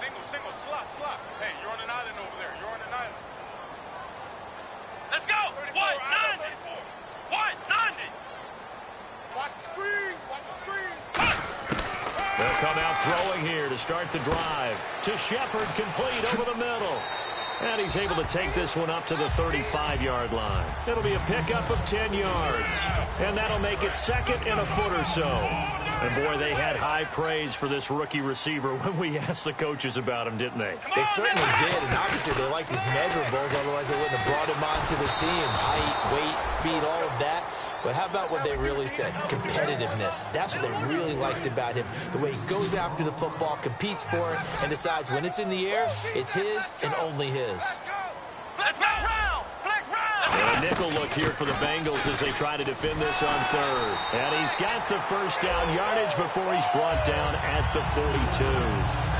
Single, slot. Hey, you're on an island over there. You're on an island. Let's go. 190. 190. Watch the screen. They'll come out throwing here to start the drive. To Shepard, complete over the middle. And he's able to take this one up to the 35-yard line. It'll be a pickup of 10 yards. And that'll make it second and a foot or so. And, boy, they had high praise for this rookie receiver when we asked the coaches about him, didn't they? They certainly did, and obviously they liked his measurables. Otherwise, they wouldn't have brought him onto the team. Height, weight, speed, all of that. But how about what they really said? Competitiveness. That's what they really liked about him. The way he goes after the football, competes for it, and decides when it's in the air, it's his and only his. Let's go. And a nickel look here for the Bengals as they try to defend this on third. And he's got the first down yardage before he's brought down at the 42.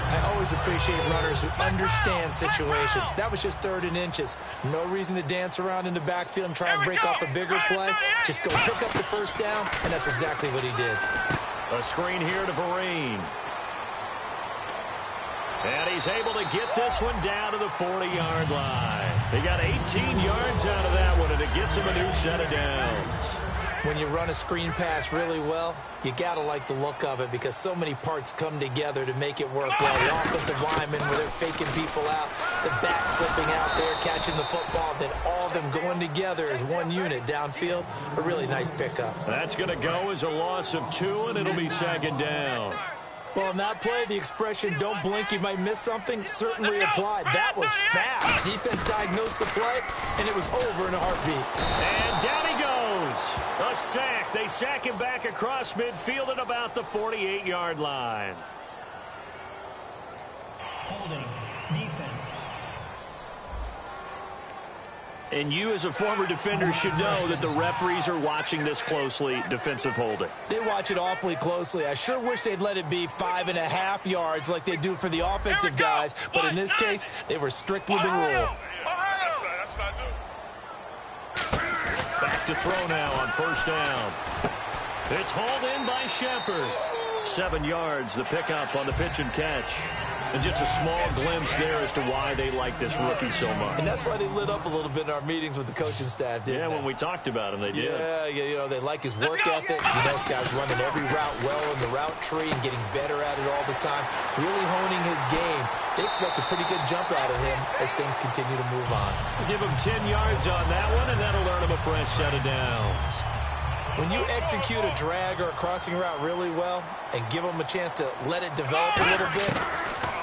I always appreciate runners who understand situations. That was just 3rd and inches. No reason to dance around in the backfield and try and break off a bigger play. Just go pick up the first down, and that's exactly what he did. A screen here to Vereen. And he's able to get this one down to the 40-yard line. He got 18 yards out of that one, and it gets him a new set of downs. When you run a screen pass really well, you got to like the look of it because so many parts come together to make it work well. The offensive linemen, where they're faking people out, the back slipping out there, catching the football, then all of them going together as one unit downfield. A really nice pickup. That's going to go as a loss of 2, and it'll be second down. Well, on that play, the expression, don't blink, you might miss something, certainly applied. That was fast. Defense diagnosed the play, and it was over in a heartbeat. And down he goes. A sack. They sack him back across midfield at about the 48-yard line. Holding. Defense. And you, as a former defender, should know that the referees are watching this closely, defensive holding. They watch it awfully closely. I sure wish they'd let it be 5.5 yards like they do for the offensive guys. But in this case, they were strict with the rule. Back to throw now on first down. It's hauled in by Shepard. 7 yards, the pickup on the pitch and catch. And just a small glimpse there as to why they like this rookie so much. And that's why they lit up a little bit in our meetings with the coaching staff, didn't they? Yeah, when we talked about him, they did. Yeah, you know, they like his work ethic. You know, this guy's running every route well in the route tree and getting better at it all the time, really honing his game. They expect a pretty good jump out of him as things continue to move on. Give him 10 yards on that one, and that'll earn him a fresh set of downs. When you execute a drag or a crossing route really well and give them a chance to let it develop a little bit,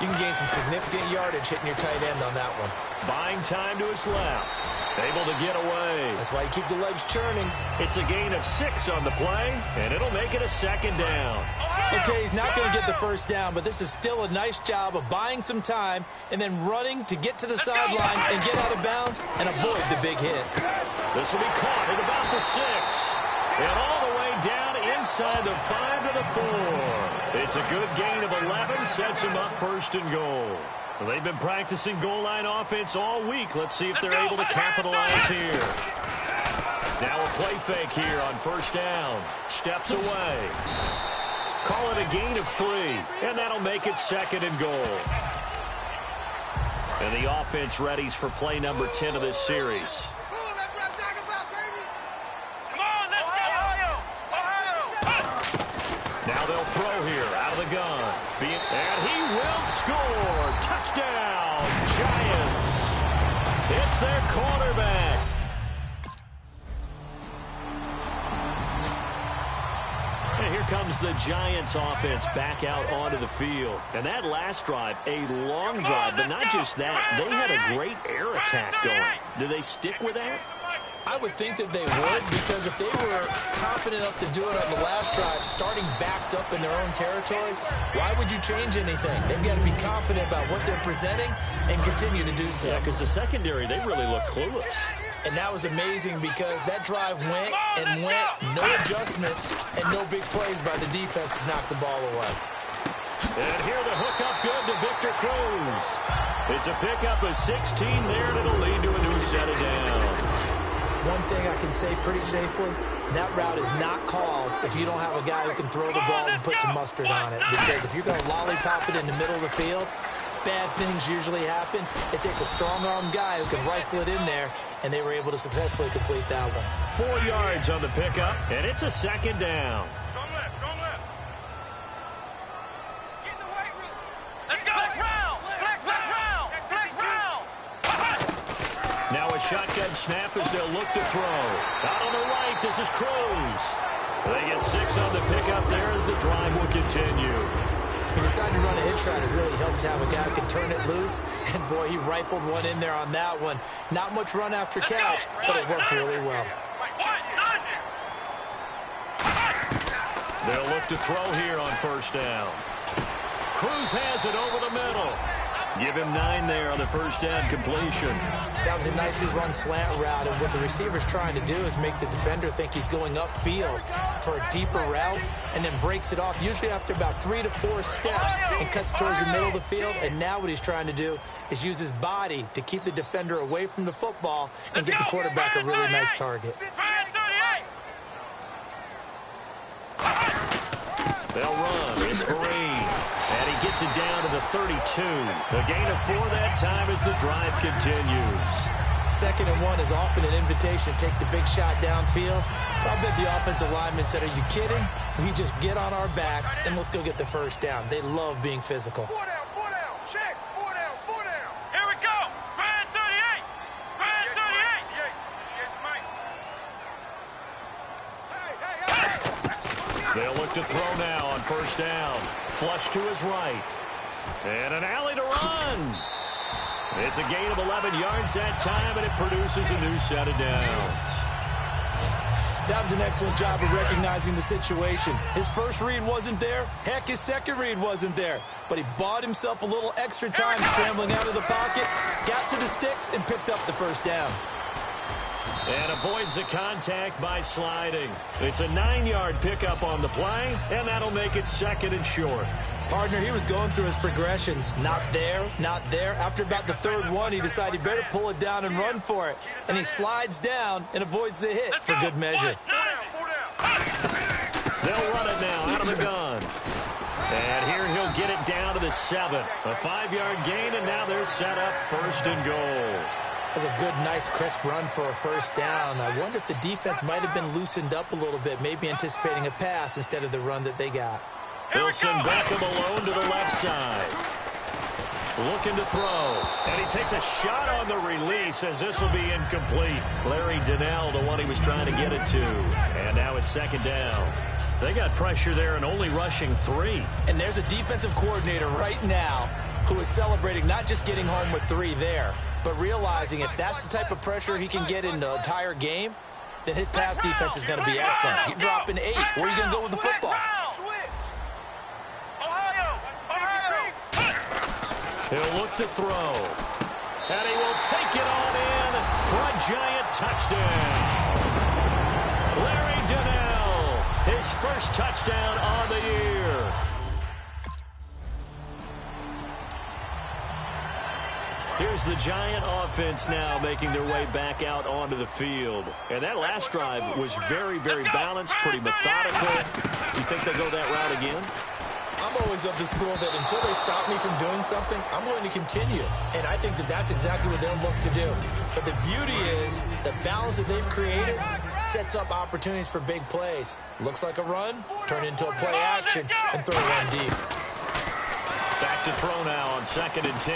you can gain some significant yardage hitting your tight end on that one. Buying time to his left. Able to get away. That's why you keep the legs churning. It's a gain of 6 on the play, and it'll make it a second down. Okay, he's not going to get the first down, but this is still a nice job of buying some time and then running to get to the sideline and get out of bounds and avoid the big hit. This will be caught at about the 6. And all the way down inside the 5 to the 4. It's a good gain of 11, sets him up first and goal. Well, they've been practicing goal line offense all week. Let's see if they're able to capitalize here. Now a play fake here on first down. Steps away. Call it a gain of 3, and that'll make it second and goal. And the offense readies for play number 10 of this series. Now they'll throw here out of the gun. And he will score. Touchdown, Giants. It's their quarterback. And here comes the Giants offense back out onto the field. And that last drive, a long drive, but not just that. They had a great air attack going. Do they stick with that? I would think that they would, because if they were confident enough to do it on the last drive, starting backed up in their own territory, why would you change anything? They've got to be confident about what they're presenting and continue to do so. Yeah, because the secondary, they really look clueless. And that was amazing because that drive went and went, no adjustments, and no big plays by the defense to knock the ball away. And here the hook up good to Victor Cruz. It's a pickup of 16 there, and it'll lead to a new set of downs. One thing I can say pretty safely, that route is not called if you don't have a guy who can throw the ball and put some mustard on it. Because if you're going to lollipop it in the middle of the field, bad things usually happen. It takes a strong-arm guy who can rifle it in there, and they were able to successfully complete that one. 4 yards on the pickup, and it's a second down. Strong left, strong left. Get in the weight room. Let's go. Flex round. Flex round. Flex round. Now a shotgun snap as they'll look to throw. Out on the right, this is Cruz. They get 6 on the pickup there as the drive will continue. He decided to run a hitch route. It really helped to have a guy who can turn it loose. And, boy, he rifled one in there on that one. Not much run after catch, but it worked really well. They'll look to throw here on first down. Cruz has it over the middle. Give him 9 there on the first down completion. That was a nicely run slant route, and what the receiver's trying to do is make the defender think he's going upfield for a deeper route and then breaks it off, usually after about 3 to 4 steps, and cuts towards the middle of the field. And now what he's trying to do is use his body to keep the defender away from the football and get the quarterback a really nice target. They'll run. It's Green. And he gets it down to the 32. The gain of 4 that time as the drive continues. 2nd and 1 is often an invitation to take the big shot downfield. I bet the offensive lineman said, are you kidding? We just get on our backs and let's go get the first down. They love being physical. 4 down, 4 down. Check. 4 down, 4 down. Here we go. Brand 38. Brand 38. Yes, Mike. They'll look to throw now on first down. Flush to his right. And an alley to run. It's a gain of 11 yards that time, and it produces a new set of downs. That was an excellent job of recognizing the situation. His first read wasn't there. Heck, his second read wasn't there. But he bought himself a little extra time scrambling out of the pocket, got to the sticks, and picked up the first down. And avoids the contact by sliding. It's a 9-yard pickup on the play, and that'll make it 2nd and short. Partner, he was going through his progressions. Not there, not there. After about the 3rd one, he decided he better pull it down and run for it. And he slides down and avoids the hit for good measure. 4 down. They'll run it now out of the gun. And here he'll get it down to the 7. A 5-yard gain, and now they're set up 1st and goal. That's a good, nice, crisp run for a first down. I wonder if the defense might have been loosened up a little bit, maybe anticipating a pass instead of the run that they got. They'll send Beckham alone to the left side. Looking to throw. And he takes a shot on the release as this will be incomplete. Larry Donnell, the one he was trying to get it to. And now it's 2nd down. They got pressure there and only rushing 3. And there's a defensive coordinator right now who is celebrating not just getting home with 3 there, but realizing if that's the type of pressure he can get in the entire game, then his pass defense is going to be excellent. You're dropping 8. Where are you going to go with the football? He'll look to throw. And he will take it on in for a giant touchdown. Larry Donnell, his first touchdown on the year. Here's the Giant offense now making their way back out onto the field. And that last drive was very, very balanced, pretty methodical. You think they'll go that route again? I'm always of the school that until they stop me from doing something, I'm going to continue. And I think that that's exactly what they'll look to do. But the beauty is the balance that they've created sets up opportunities for big plays. Looks like a run, turn it into a play action, and throw one deep. Back to throw now on 2nd and 10.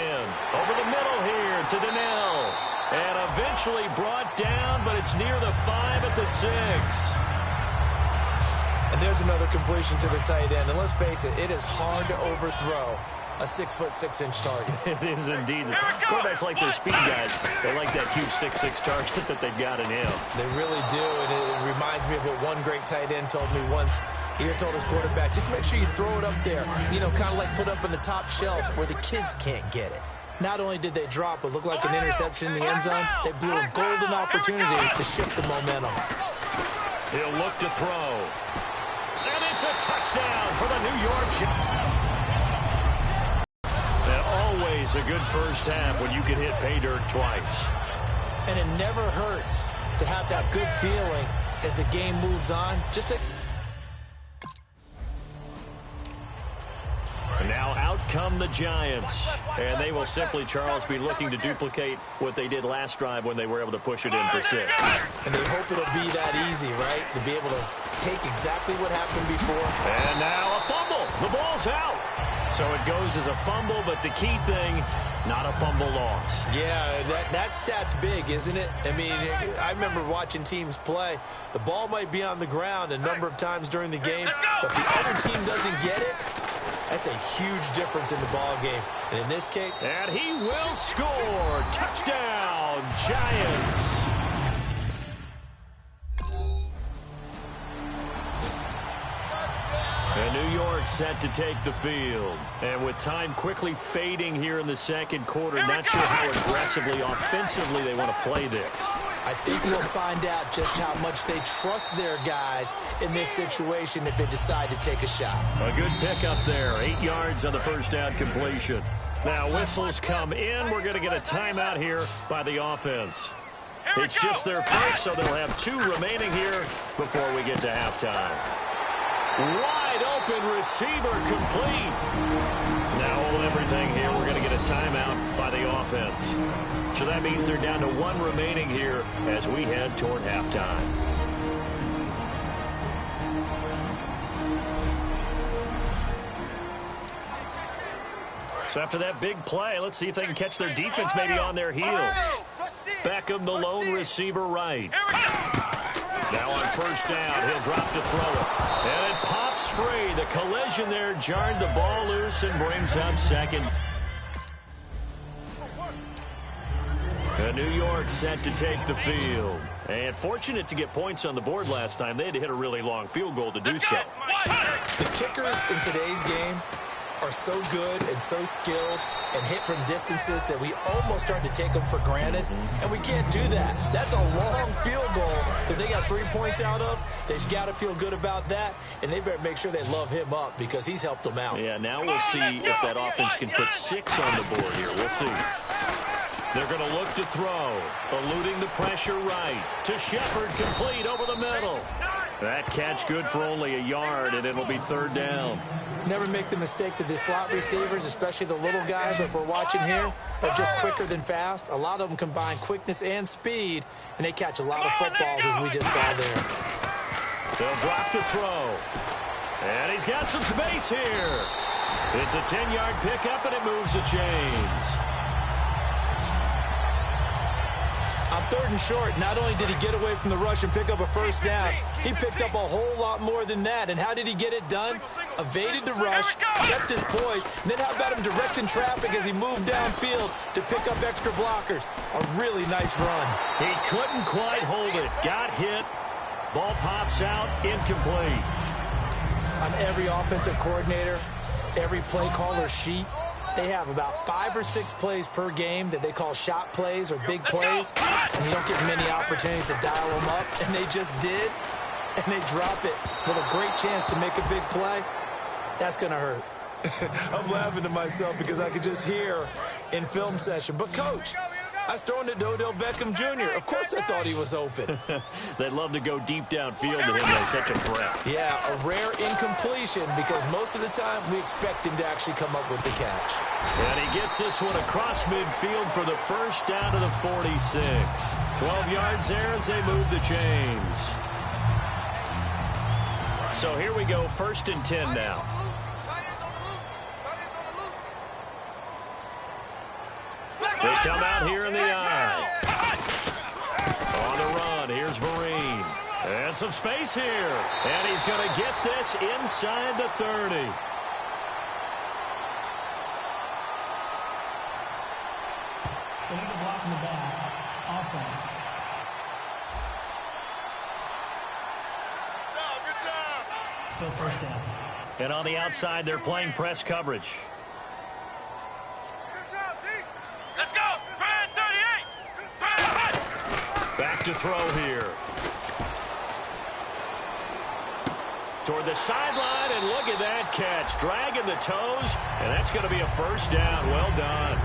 Over the middle here to Donnell. And eventually brought down, but it's near the 5 at the 6. And there's another completion to the tight end. And let's face it, it is hard to overthrow a 6'6" target. It is indeed. Quarterbacks like their speed guys. They like that huge 6'6" target that they've got in him. They really do, and it reminds me of what one great tight end told me once. He told his quarterback, just make sure you throw it up there, you know, kind of like put up in the top shelf where the kids can't get it. Not only did they drop what looked like an interception in the end zone, they blew a golden opportunity to shift the momentum. He'll look to throw. And it's a touchdown for the New York Giants. And always a good first half when you can hit pay dirt twice. And it never hurts to have that good feeling as the game moves on. Just that. Now out come the Giants. And they will simply, Charles, be looking to duplicate what they did last drive when they were able to push it in for 6. And they hope it'll be that easy, right? To be able to take exactly what happened before. And now a fumble. The ball's out. So it goes as a fumble, but the key thing, not a fumble loss. Yeah, that stat's big, isn't it? I mean, I remember watching teams play. The ball might be on the ground a number of times during the game, but the other team doesn't get it. That's a huge difference in the ball game. And in this case... And he will score. Touchdown, Giants. And New York set to take the field. And with time quickly fading here in the second quarter, not sure how aggressively, offensively they want to play this. I think we'll find out just how much they trust their guys in this situation if they decide to take a shot. A good pickup there. 8 yards on the first down completion. Now whistles come in. We're going to get a timeout here by the offense. It's just their first, so they'll have 2 remaining here before we get to halftime. Wide open receiver complete. Now hold everything here. We're going to get a timeout by the offense. So that means they're down to 1 remaining here as we head toward halftime. So after that big play, let's see if they can catch their defense maybe on their heels. Beckham, the lone receiver right. Now on first down, he'll drop to throw it. And it pops free. The collision there jarred the ball loose and brings up second. And New York set to take the field. And fortunate to get points on the board last time. They had to hit a really long field goal to do so. The kickers in today's game are so good and so skilled and hit from distances that we almost start to take them for granted, and we can't do that. That's a long field goal that they got 3 points out of. They've got to feel good about that, and they better make sure they love him up because he's helped them out. Yeah, now we'll see if that offense can put 6 on the board here. We'll see. They're going to look to throw, eluding the pressure right. To Shepard, complete over the middle. That catch good for only a yard, and it'll be third down. Never make the mistake that the slot receivers, especially the little guys like we're watching here, are just quicker than fast. A lot of them combine quickness and speed, and they catch a lot of footballs, as we just saw there. They'll drop to throw. And he's got some space here. It's a 10-yard pickup, and it moves the chains. On third and short, not only did he get away from the rush and pick up a first down, he picked up a whole lot more than that. And how did he get it done? Evaded the rush, kept his poise, and then how about him directing traffic as he moved downfield to pick up extra blockers? A really nice run. He couldn't quite hold it. Got hit. Ball pops out, incomplete. On every offensive coordinator, every play caller sheet, they have about 5 or 6 plays per game that they call shot plays or big plays, and you don't get many opportunities to dial them up, and they just did, and they drop it with a great chance to make a big play. That's going to hurt. I'm laughing to myself because I could just hear in film session, but Coach, I was throwing to Odell Beckham Jr. Of course I thought he was open. They'd love to go deep downfield to him. They're such a threat. Yeah, a rare incompletion because most of the time we expect him to actually come up with the catch. And he gets this one across midfield for the first down to the 46. 12 yards there as they move the chains. So here we go, 1st and 10 now. They come out here in the eye. On the run, here's Vereen. And some space here. And he's going to get this inside the 30. Illegal block in the back. Offense. Good job. Still first down. And on the outside, they're playing press coverage. Let's go! Grand 38! Back to throw here. Toward the sideline, and look at that catch. Dragging the toes, and that's going to be a first down. Well done.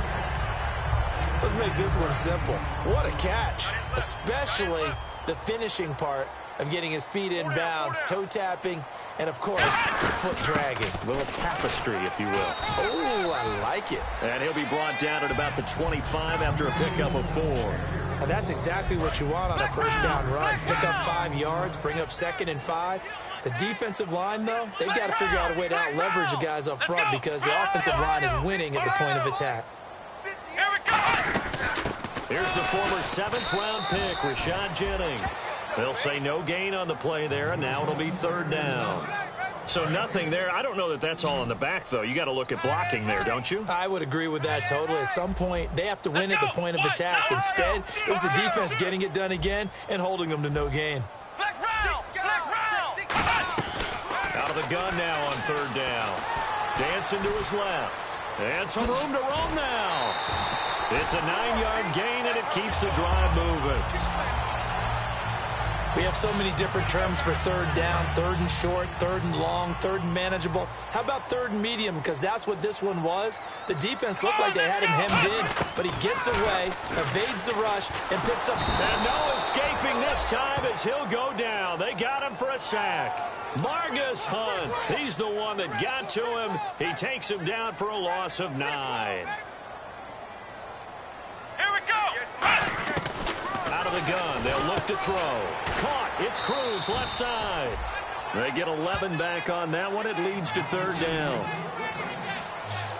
Let's make this one simple. What a catch, especially the finishing part of getting his feet in bounds, toe tapping, and, of course, foot dragging. A little tapestry, if you will. Oh, I like it. And he'll be brought down at about the 25 after a pickup of 4. And that's exactly what you want on a first down run. Pick up 5 yards, bring up 2nd and 5. The defensive line, though, they've got to figure out a way to out-leverage the guys up front because the offensive line is winning at the point of attack. Here's the former 7th-round pick, Rashad Jennings. They'll say no gain on the play there, and now it'll be 3rd down. So nothing there. I don't know that that's all in the back, though. You got to look at blocking there, don't you? I would agree with that totally. At some point, they have to win at the point of attack. Instead, it was the defense getting it done again and holding them to no gain. Out of the gun now on 3rd down. Dancing to his left. And some room to roam now. It's a 9-yard gain, and it keeps the drive moving. We have so many different terms for 3rd down, 3rd and short, 3rd and long, 3rd and manageable. How about 3rd and medium? Because that's what this one was. The defense looked like they had him hemmed in, but he gets away, evades the rush, and picks up. And no escaping this time as he'll go down. They got him for a sack. Margus Hunt, he's the one that got to him. He takes him down for a loss of 9. Here we go. Out of the gun, they'll look to throw. Caught, it's Cruz, left side. They get 11 back on that one. It leads to 3rd down.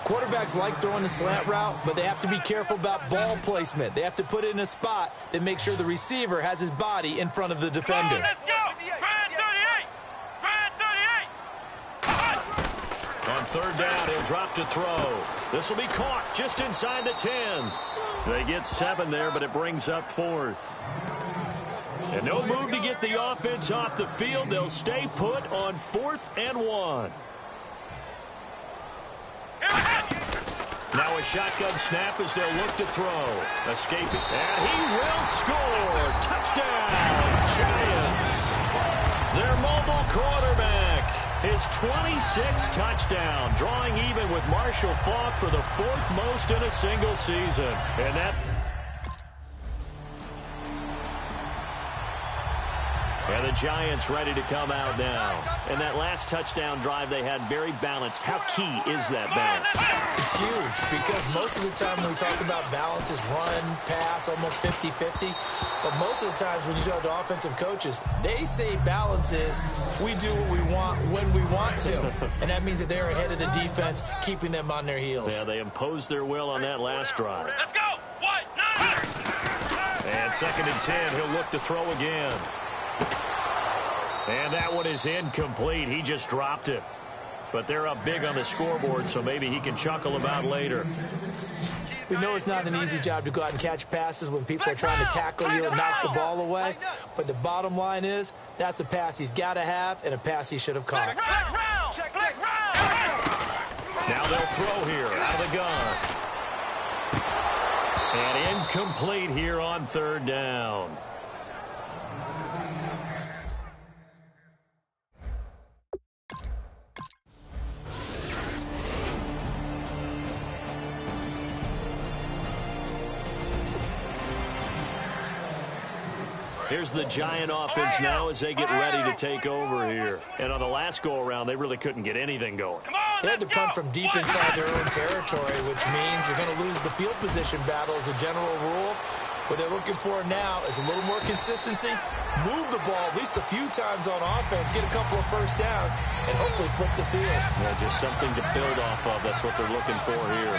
Quarterbacks like throwing the slant route, but they have to be careful about ball placement. They have to put it in a spot that makes sure the receiver has his body in front of the defender. Let's go. Brand 38. On 3rd down, he'll drop to throw. This will be caught just inside the 10. They get 7 there, but it brings up 4th. And no move to get the offense off the field. They'll stay put on 4th and 1. Now a shotgun snap as they'll look to throw. Escaping, and he will score. Touchdown, Giants. Their mobile quarterback. His 26th touchdown, drawing even with Marshall Faulk for the 4th most in a single season. And that... And the Giants ready to come out now. And that last touchdown drive they had very balanced. How key is that balance? It's huge because most of the time when we talk about balance is run, pass, almost 50-50. But most of the times when you talk to offensive coaches, they say balance is we do what we want when we want to. And that means that they're ahead of the defense, keeping them on their heels. Yeah, they imposed their will on that last drive. Let's go. What? 9. And 2nd and 10, he'll look to throw again. And that one is incomplete. He just dropped it. But they're up big on the scoreboard, so maybe he can chuckle about later. We know it's not an easy job to go out and catch passes when people are trying to tackle you and knock the ball away. But the bottom line is, that's a pass he's got to have and a pass he should have caught. Now they'll throw here out of the gun. And incomplete here on 3rd down. Here's the Giant offense now as they get ready to take over here. And on the last go-around, they really couldn't get anything going. They had to punt from deep inside their own territory, which means you're going to lose the field position battle as a general rule. What they're looking for now is a little more consistency, move the ball at least a few times on offense, get a couple of first downs, and hopefully flip the field. Yeah, just something to build off of. That's what they're looking for here.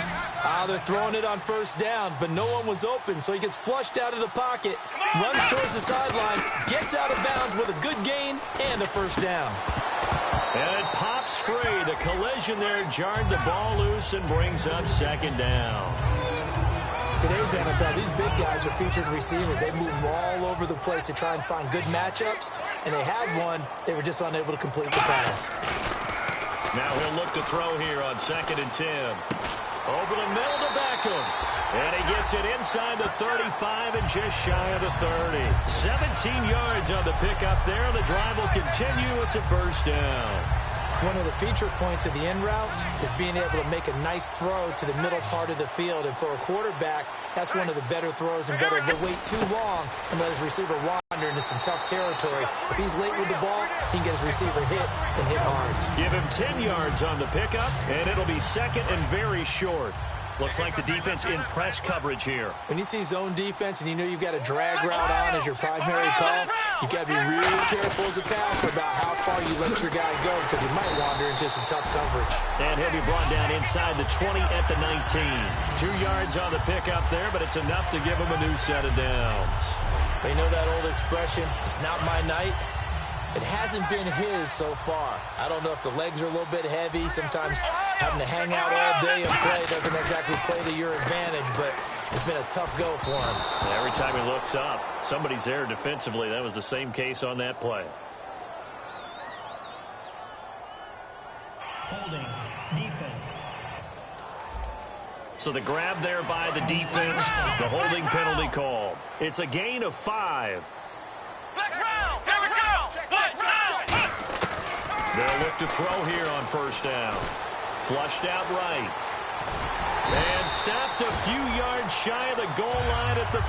They're throwing it on first down, but no one was open, so he gets flushed out of the pocket, runs towards the sidelines, gets out of bounds with a good gain and a first down. And it pops free. The collision there jarred the ball loose and brings up 2nd down. Today's NFL, these big guys are featured receivers. They move all over the place to try and find good matchups, and they had one. They were just unable to complete the pass. Now he'll look to throw here on 2nd and 10. Over the middle to Beckham. And he gets it inside the 35 and just shy of the 30. 17 yards on the pickup there. The drive will continue. It's a first down. One of the feature points of the in route is being able to make a nice throw to the middle part of the field. And for a quarterback, that's one of the better throws and better. But wait too long and let his receiver wander into some tough territory. If he's late with the ball, he can get his receiver hit and hit hard. Give him 10 yards on the pickup, and it'll be second and very short. Looks like the defense in press coverage here. When you see zone defense and you know you've got a drag route on as your primary call, you've got to be really careful as a passer about how far you let your guy go because he might wander into some tough coverage. And he'll be brought down inside the 20 at the 19. 2 yards on the pickup there, but it's enough to give him a new set of downs. You know that old expression, it's not my night? It hasn't been his so far. I don't know if the legs are a little bit heavy. Sometimes having to hang out all day and play doesn't exactly play to your advantage, but it's been a tough go for him. Every time he looks up, somebody's there defensively. That was the same case on that play. Holding. Defense. So the grab there by the defense, the holding penalty called. It's a gain of 5. They'll look to throw here on first down. Flushed out right. And stopped a few yards shy of the goal line at the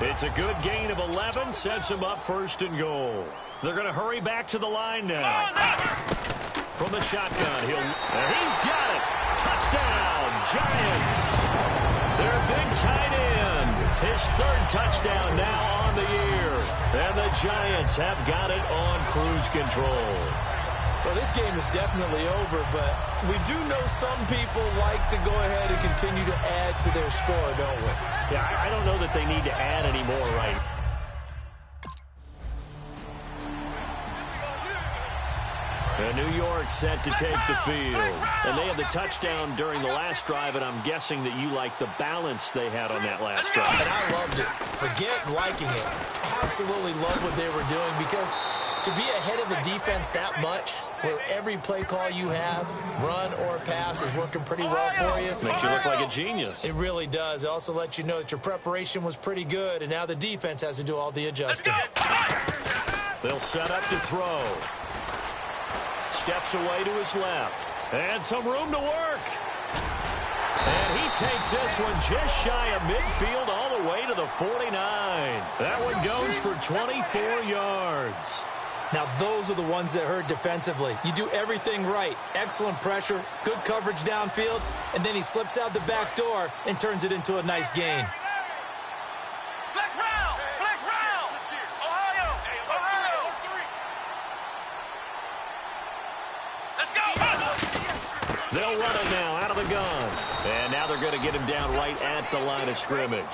3. It's a good gain of 11, sets him up first and goal. They're going to hurry back to the line now. From the shotgun, he's got it. Touchdown, Giants. Their big tight end. His third touchdown now on the year. And the Giants have got it on cruise control. Well, this game is definitely over, but we do know some people like to go ahead and continue to add to their score, don't we? Yeah, I don't know that they need to add any more right. And New York set to take the field. And they had the touchdown during the last drive, and I'm guessing that you like the balance they had on that last drive. And I loved it. Forget liking it. Absolutely love what they were doing because to be ahead of the defense that much, where every play call you have, run or pass, is working pretty well for you. Makes you look like a genius. It really does. It also lets you know that your preparation was pretty good, and now the defense has to do all the adjusting. They'll set up to throw. Steps away to his left. And some room to work. And he takes this one just shy of midfield all the way to the 49. That one goes for 24 yards. Now, those are the ones that hurt defensively. You do everything right. Excellent pressure, good coverage downfield, and then he slips out the back door and turns it into a nice gain. Flex round! Flex round! Ohio! Ohio! Let's go! They'll run it now out of the gun. And now they're going to get him down right at the line of scrimmage.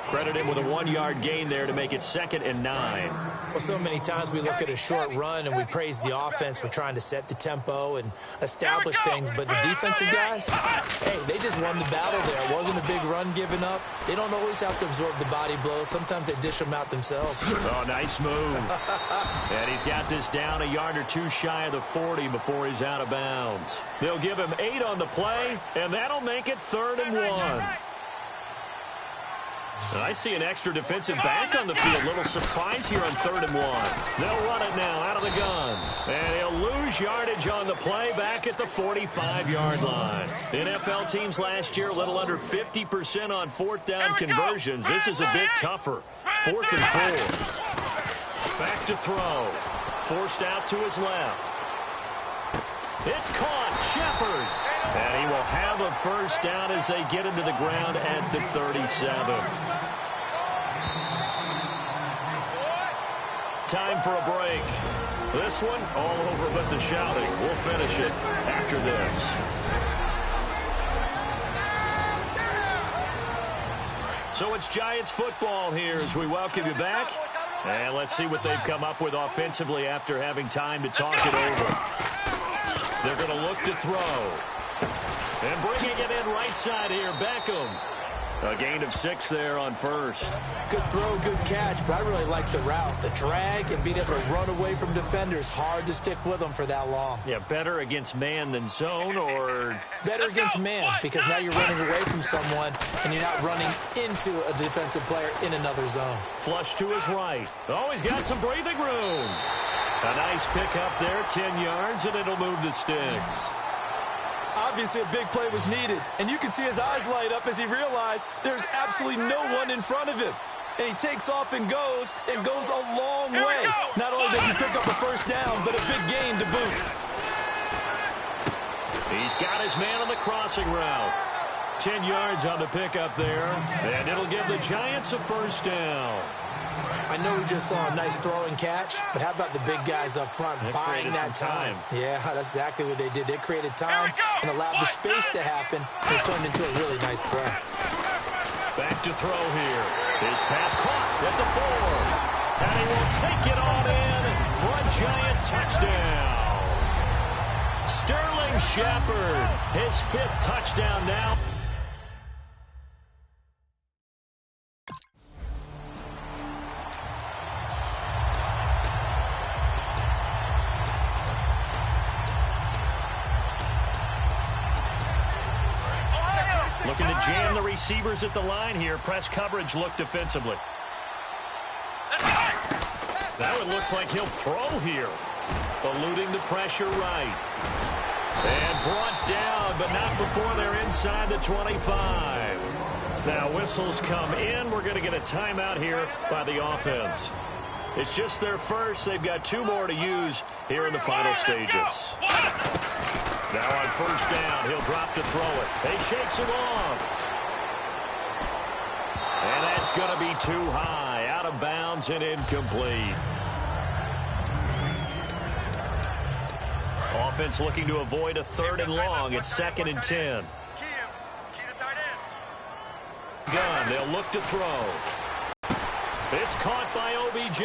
Credit him with a 1-yard gain there to make it 2nd and 9. Well, so many times we look at a short run and we praise the offense for trying to set the tempo and establish things, but the defensive guys, hey, they just won the battle there. It wasn't a big run given up. They don't always have to absorb the body blows. Sometimes they dish them out themselves. Oh, nice move. And he's got this down a yard or two shy of the 40 before he's out of bounds. They'll give him 8 on the play, and that'll make it 3rd and 1. I see an extra defensive back on the field. Little surprise here on 3rd and 1. They'll run it now out of the gun. And he'll lose yardage on the play back at the 45-yard line. NFL teams last year a little under 50% on 4th down conversions. This is a bit tougher. 4th and 4. Back to throw. Forced out to his left. It's caught. Shepard. And he will have a first down as they get him to the ground at the 37. Time for a break. This one all over but the shouting. We'll finish it after this. So it's Giants football here as we welcome you back. And let's see what they've come up with offensively after having time to talk it over. They're going to look to throw. And bringing it in right side here, Beckham. A gain of 6 there on first. Good throw, good catch, but I really like the route. The drag and being able to run away from defenders. Hard to stick with them for that long. Yeah, better against man than zone, or? Better against man, because now you're running away from someone and you're not running into a defensive player in another zone. Flush to his right. Oh, he's got some breathing room. A nice pickup there, 10 yards, and it'll move the sticks. Obviously, a big play was needed, and you can see his eyes light up as he realized there's absolutely no one in front of him. And he takes off and goes a long way. Not only does he pick up a first down, but a big gain to boot. He's got his man on the crossing route. 10 yards on the pickup there, and it'll give the Giants a first down. I know we just saw a nice throwing catch, but how about the big guys up front buying that time? Yeah, that's exactly what they did. They created time and allowed the space to happen, and it turned into a really nice play. Back to throw here. His pass caught at the 4. And he will take it on in for a Giant touchdown. Sterling Shepard, his 5th touchdown now. Looking to jam the receivers at the line here. Press coverage look defensively. That one looks like he'll throw here. Eluding the pressure right. And brought down, but not before they're inside the 25. Now whistles come in. We're going to get a timeout here by the offense. It's just their first. They've got 2 more to use here in the final stages. Now on first down, he'll drop to throw it. He shakes him off. And that's going to be too high. Out of bounds and incomplete. Offense looking to avoid a 3rd and long. It's 2nd and 10. Gun, they'll look to throw. It's caught by OBJ.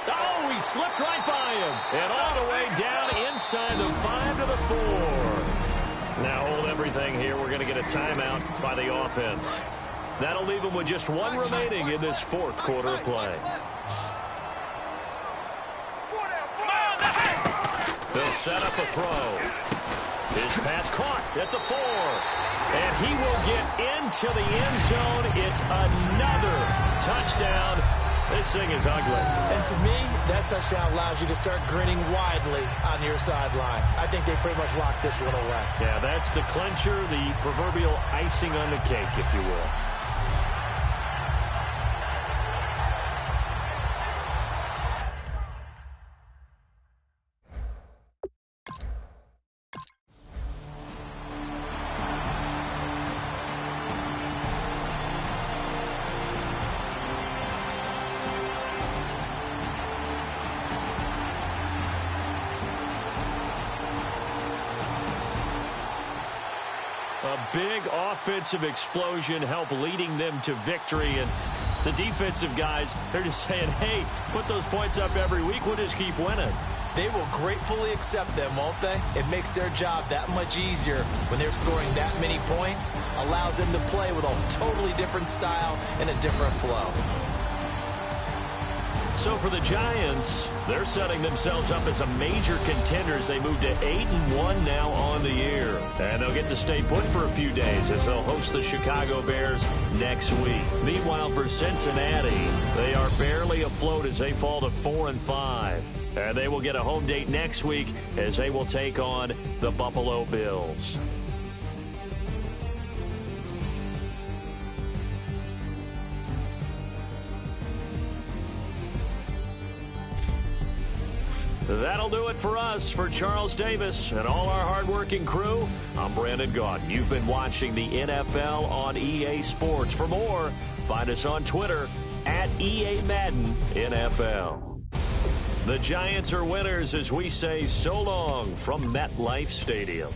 Oh, he slipped right by him. And all the way down inside the 5 to the 4. Now hold everything here. We're going to get a timeout by the offense. That'll leave them with just 1 remaining in this 4th quarter of play. They'll set up a throw. His pass caught at the 4. And he will get into the end zone. It's another touchdown. This thing is ugly. And to me, that touchdown allows you to start grinning widely on your sideline. I think they pretty much locked this one away. Yeah, that's the clincher, the proverbial icing on the cake, if you will. A big offensive explosion helped leading them to victory. And the defensive guys, they're just saying, hey, put those points up every week. We'll just keep winning. They will gratefully accept them, won't they? It makes their job that much easier when they're scoring that many points. Allows them to play with a totally different style and a different flow. So for the Giants, they're setting themselves up as a major contender as they move to 8-1 now on the year. And they'll get to stay put for a few days as they'll host the Chicago Bears next week. Meanwhile, for Cincinnati, they are barely afloat as they fall to 4-5. And they will get a home date next week as they will take on the Buffalo Bills. That'll do it for us. For Charles Davis and all our hardworking crew, I'm Brandon Gaudin. You've been watching the NFL on EA Sports. For more, find us on Twitter at EA Madden NFL. The Giants are winners as we say so long from MetLife Stadium.